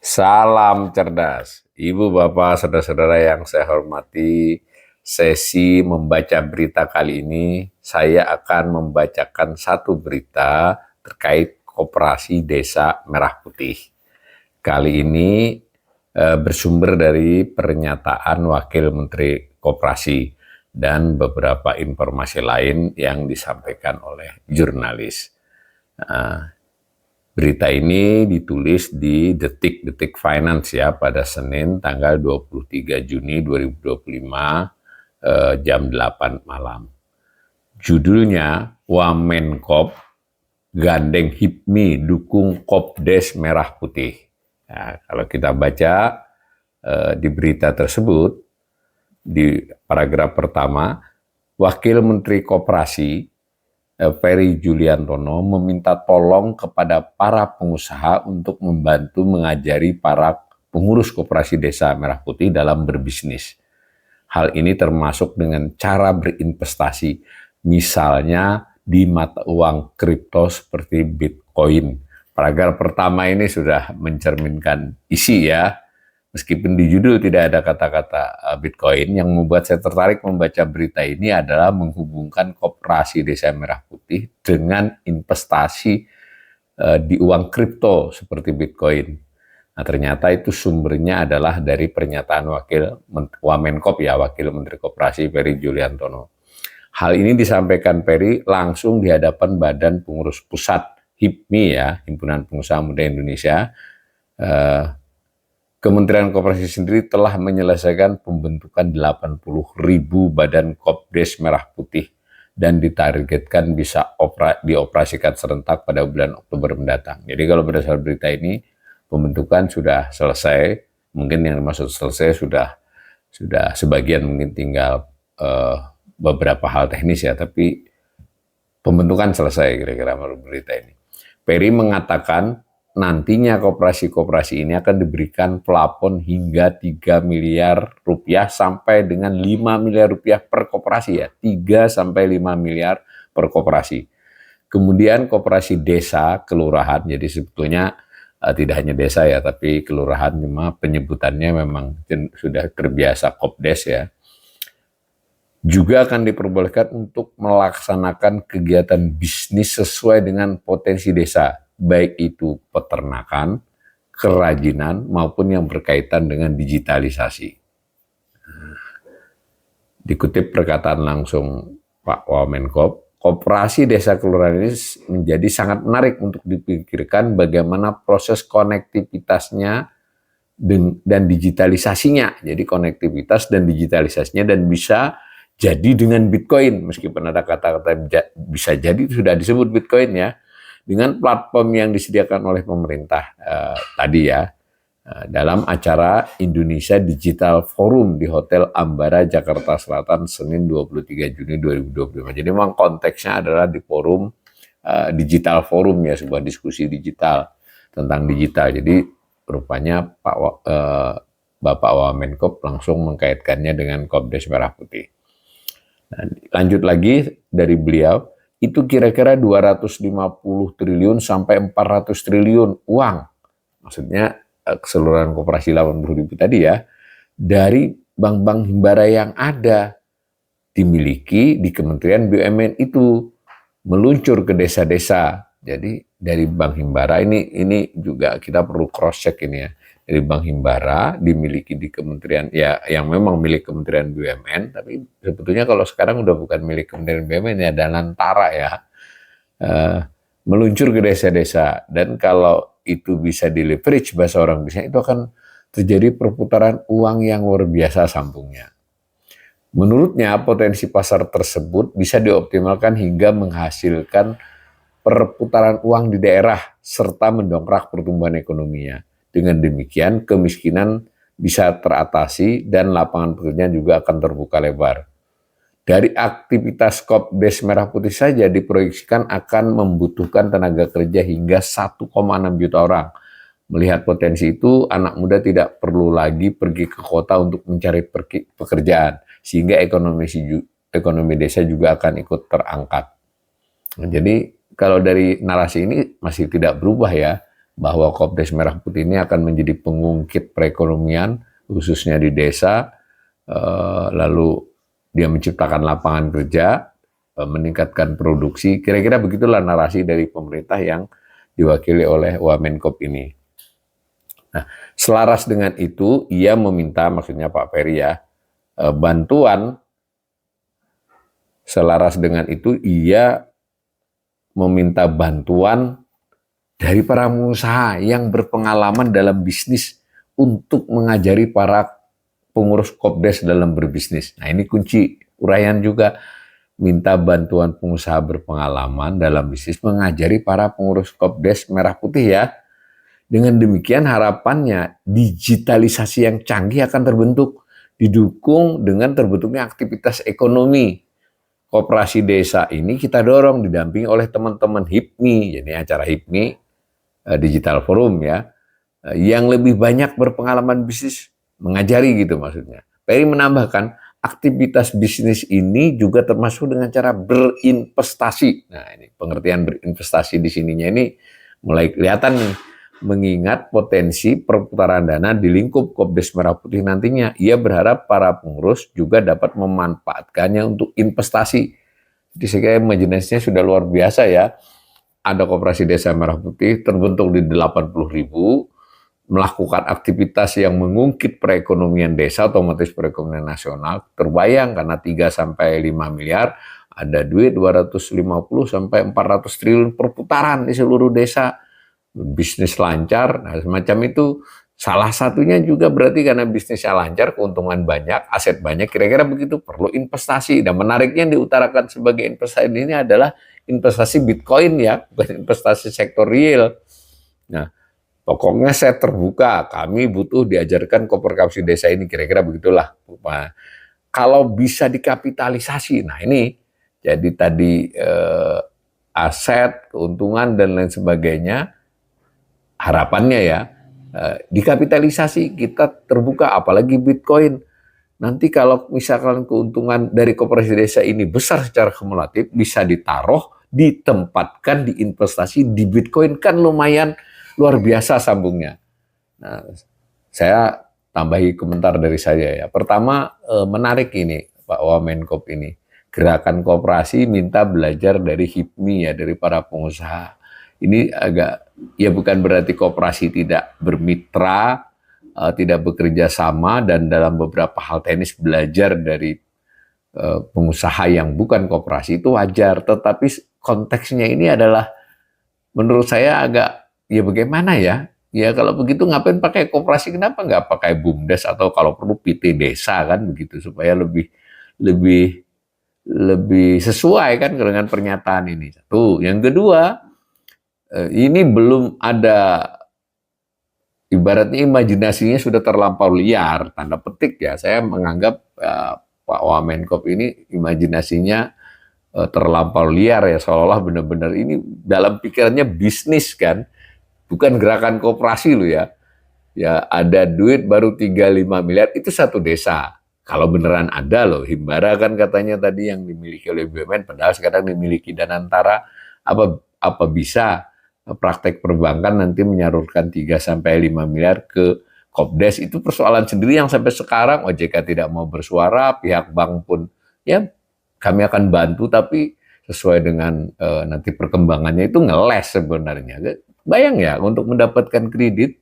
Salam cerdas, Ibu, Bapak, Saudara-saudara yang saya hormati. Sesi membaca berita kali ini, saya akan membacakan satu berita terkait Koperasi Desa Merah Putih. Kali ini bersumber dari pernyataan Wakil Menteri Koperasi dan beberapa informasi lain yang disampaikan oleh jurnalis. Berita ini ditulis di Detik Finance ya pada Senin tanggal 23 Juni 2025 jam 8 malam. Judulnya Wamenkop gandeng HIPMI dukung Kopdes Merah Putih. Nah, kalau kita baca di berita tersebut di paragraf pertama, Wakil Menteri Koperasi Ferry Juliantono meminta tolong kepada para pengusaha untuk membantu mengajari para pengurus Koperasi Desa Merah Putih dalam berbisnis. Hal ini termasuk dengan cara berinvestasi, misalnya di mata uang kripto seperti Bitcoin. Paragraf pertama ini sudah mencerminkan isi ya. Meskipun di judul tidak ada kata-kata Bitcoin, yang membuat saya tertarik membaca berita ini adalah menghubungkan Koperasi Desa Merah Putih dengan investasi di uang kripto seperti Bitcoin. Nah, ternyata itu sumbernya adalah dari pernyataan Wamenkop ya, Wakil Menteri Koperasi Ferry Juliantono. Hal ini disampaikan Ferry langsung di hadapan Badan Pengurus Pusat HIPMI ya, Himpunan Pengusaha Muda Indonesia. Kementerian Koperasi sendiri telah menyelesaikan pembentukan 80.000 badan Kopdes Merah Putih dan ditargetkan bisa dioperasikan serentak pada bulan Oktober mendatang. Jadi kalau berdasarkan berita ini, pembentukan sudah selesai, mungkin yang dimaksud selesai sudah sebagian, mungkin tinggal beberapa hal teknis ya, tapi pembentukan selesai kira-kira menurut berita ini. Ferry mengatakan nantinya koperasi-koperasi ini akan diberikan plafon hingga 3 miliar rupiah sampai dengan 5 miliar rupiah per koperasi ya, 3 sampai 5 miliar per koperasi. Kemudian koperasi desa, kelurahan, jadi sebetulnya tidak hanya desa ya, tapi kelurahan, cuma penyebutannya memang sudah terbiasa Kopdes ya. Juga akan diperbolehkan untuk melaksanakan kegiatan bisnis sesuai dengan potensi desa, baik itu peternakan, kerajinan, maupun yang berkaitan dengan digitalisasi. Dikutip perkataan langsung Pak Wamenkop, Koperasi Desa Kelurahan ini menjadi sangat menarik untuk dipikirkan bagaimana proses konektivitasnya dan digitalisasinya. Jadi konektivitas dan digitalisasinya, dan bisa jadi dengan Bitcoin, meskipun ada kata-kata bisa jadi sudah disebut Bitcoin ya, dengan platform yang disediakan oleh pemerintah tadi ya, dalam acara Indonesia Digital Forum di Hotel Ambara, Jakarta Selatan, Senin 23 Juni 2025. Jadi memang konteksnya adalah di forum Digital Forum ya, sebuah diskusi digital tentang digital. Jadi rupanya Bapak Wamenkop langsung mengkaitkannya dengan Kopdes Merah Putih. Nah, lanjut lagi dari beliau, itu kira-kira 250 triliun sampai 400 triliun uang. Maksudnya keseluruhan koperasi 80.000 tadi ya, dari bank-bank himbara yang ada, dimiliki di Kementerian BUMN itu, meluncur ke desa-desa. Jadi dari bank himbara ini juga kita perlu cross check ini ya. Dari bank himbara dimiliki di kementerian ya, yang memang milik Kementerian BUMN, tapi sebetulnya kalau sekarang udah bukan milik Kementerian BUMN ya, Danantara ya, meluncur ke desa-desa. Dan kalau itu bisa di leverage, bahasa orang bisnis, itu akan terjadi perputaran uang yang luar biasa sambungnya. Menurutnya potensi pasar tersebut bisa dioptimalkan hingga menghasilkan perputaran uang di daerah serta mendongkrak pertumbuhan ekonominya. Dengan demikian, kemiskinan bisa teratasi dan lapangan pekerjaan juga akan terbuka lebar. Dari aktivitas Kopdes Merah Putih saja diproyeksikan akan membutuhkan tenaga kerja hingga 1,6 juta orang. Melihat potensi itu, anak muda tidak perlu lagi pergi ke kota untuk mencari pekerjaan, sehingga ekonomi desa juga akan ikut terangkat. Jadi kalau dari narasi ini masih tidak berubah ya, bahwa Kopdes Merah Putih ini akan menjadi pengungkit perekonomian khususnya di desa, lalu dia menciptakan lapangan kerja, meningkatkan produksi, kira-kira begitulah narasi dari pemerintah yang diwakili oleh Wamenkop ini. Nah, selaras dengan itu, ia meminta, maksudnya Pak Ferry ya, bantuan. Selaras dengan itu, ia meminta bantuan dari para pengusaha yang berpengalaman dalam bisnis untuk mengajari para pengurus Kopdes dalam berbisnis. Nah, ini kunci uraian juga. Minta bantuan pengusaha berpengalaman dalam bisnis mengajari para pengurus Kopdes Merah Putih ya. Dengan demikian harapannya digitalisasi yang canggih akan terbentuk, didukung dengan terbentuknya aktivitas ekonomi. Koperasi desa ini kita dorong didampingi oleh teman-teman HIPMI, jadi acara HIPMI Digital Forum ya, yang lebih banyak berpengalaman bisnis mengajari gitu maksudnya. Ferry menambahkan, aktivitas bisnis ini juga termasuk dengan cara berinvestasi. Nah, ini pengertian berinvestasi di sininya ini mulai kelihatan nih, mengingat potensi perputaran dana di lingkup Kopdes Merah Putih nantinya. Ia berharap para pengurus juga dapat memanfaatkannya untuk investasi. Jadi saya kira imajinasinya sudah luar biasa ya. Ada Koperasi Desa Merah Putih terbentuk di 80.000, melakukan aktivitas yang mengungkit perekonomian desa, otomatis perekonomian nasional terbayang karena 3-5 miliar, ada duit 250 sampai 400 triliun perputaran di seluruh desa, bisnis lancar. Nah, semacam itu. Salah satunya juga berarti karena bisnisnya lancar, keuntungan banyak, aset banyak, kira-kira begitu, perlu investasi. Dan menariknya yang diutarakan sebagai investasi ini adalah investasi Bitcoin ya, bukan investasi sektor real. Nah, pokoknya saya terbuka, kami butuh diajarkan koperasi desa ini, kira-kira begitulah. Nah, kalau bisa dikapitalisasi, nah ini jadi tadi aset, keuntungan dan lain sebagainya, harapannya ya, dikapitalisasi, kita terbuka, apalagi Bitcoin. Nanti kalau misalkan keuntungan dari koperasi desa ini besar secara kumulatif, bisa ditaruh, ditempatkan, diinvestasi di Bitcoin, kan lumayan luar biasa sambungnya. Nah, saya tambahi komentar dari saya ya. Pertama, menarik ini Pak Wamenkop ini. Gerakan Koperasi minta belajar dari HIPMI ya, dari para pengusaha. Ini agak, ya bukan berarti koperasi tidak bermitra, tidak bekerja sama, dan dalam beberapa hal teknis belajar dari pengusaha yang bukan koperasi itu wajar. Tetapi konteksnya ini adalah menurut saya agak, ya bagaimana ya? Ya kalau begitu ngapain pakai koperasi, kenapa nggak pakai BUMDes atau kalau perlu PT desa kan begitu, supaya lebih lebih lebih sesuai kan dengan pernyataan ini. Satu. Yang kedua, ini belum ada, ibaratnya imajinasinya sudah terlampau liar, tanda petik ya. Saya menganggap Pak Wamenkop ini imajinasinya terlampau liar ya, seolah-olah benar-benar ini dalam pikirannya bisnis kan, bukan gerakan koperasi loh ya. Ya ada duit baru 3-5 miliar, itu satu desa. Kalau beneran ada loh, Himbara kan katanya tadi yang dimiliki oleh BUMN, padahal sekarang dimiliki Danantara, apa bisa praktek perbankan nanti menyalurkan 3-5 miliar ke Kopdes. Itu persoalan sendiri yang sampai sekarang OJK tidak mau bersuara, pihak bank pun ya kami akan bantu, tapi sesuai dengan nanti perkembangannya itu ngeles sebenarnya. Bayang ya, untuk mendapatkan kredit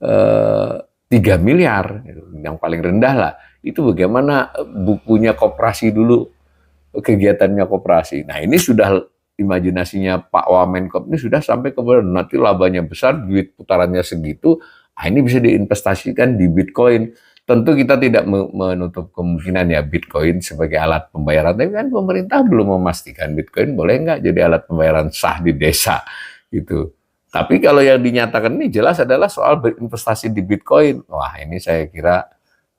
3 miliar, yang paling rendah lah, itu bagaimana bukunya koperasi dulu, kegiatannya koperasi. Nah ini sudah imajinasinya Pak Wamenkop ini sudah sampai ke nanti labanya besar, duit putarannya segitu, ini bisa diinvestasikan di Bitcoin. Tentu kita tidak menutup kemungkinan ya Bitcoin sebagai alat pembayaran, tapi kan pemerintah belum memastikan Bitcoin boleh nggak jadi alat pembayaran sah di desa gitu. Tapi kalau yang dinyatakan ini jelas adalah soal berinvestasi di Bitcoin. Wah ini saya kira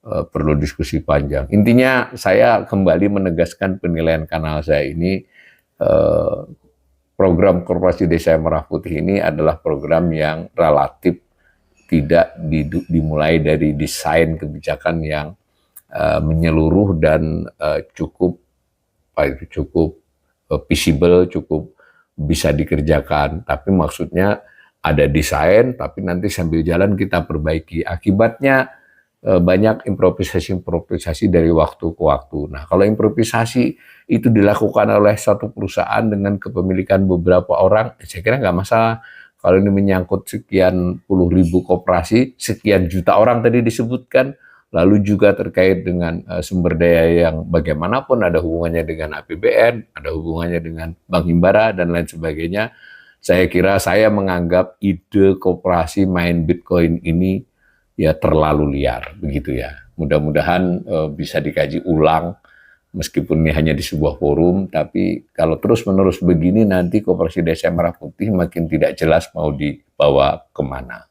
perlu diskusi panjang. Intinya saya kembali menegaskan penilaian kanal saya ini, program Koperasi Desa Merah Putih ini adalah program yang relatif tidak dimulai dari desain kebijakan yang menyeluruh dan cukup visible, cukup bisa dikerjakan. Tapi maksudnya ada desain, tapi nanti sambil jalan kita perbaiki. Akibatnya banyak improvisasi-improvisasi dari waktu ke waktu. Nah, kalau improvisasi itu dilakukan oleh satu perusahaan dengan kepemilikan beberapa orang, saya kira nggak masalah. Kalau ini menyangkut sekian puluh ribu koperasi, sekian juta orang tadi disebutkan, lalu juga terkait dengan sumber daya yang bagaimanapun ada hubungannya dengan APBN, ada hubungannya dengan Bank Himbara, dan lain sebagainya. Saya kira saya menganggap ide koperasi main Bitcoin ini ya terlalu liar, begitu ya. Mudah-mudahan bisa dikaji ulang, meskipun ini hanya di sebuah forum, tapi kalau terus-menerus begini nanti Koperasi Desa Merah Putih makin tidak jelas mau dibawa kemana.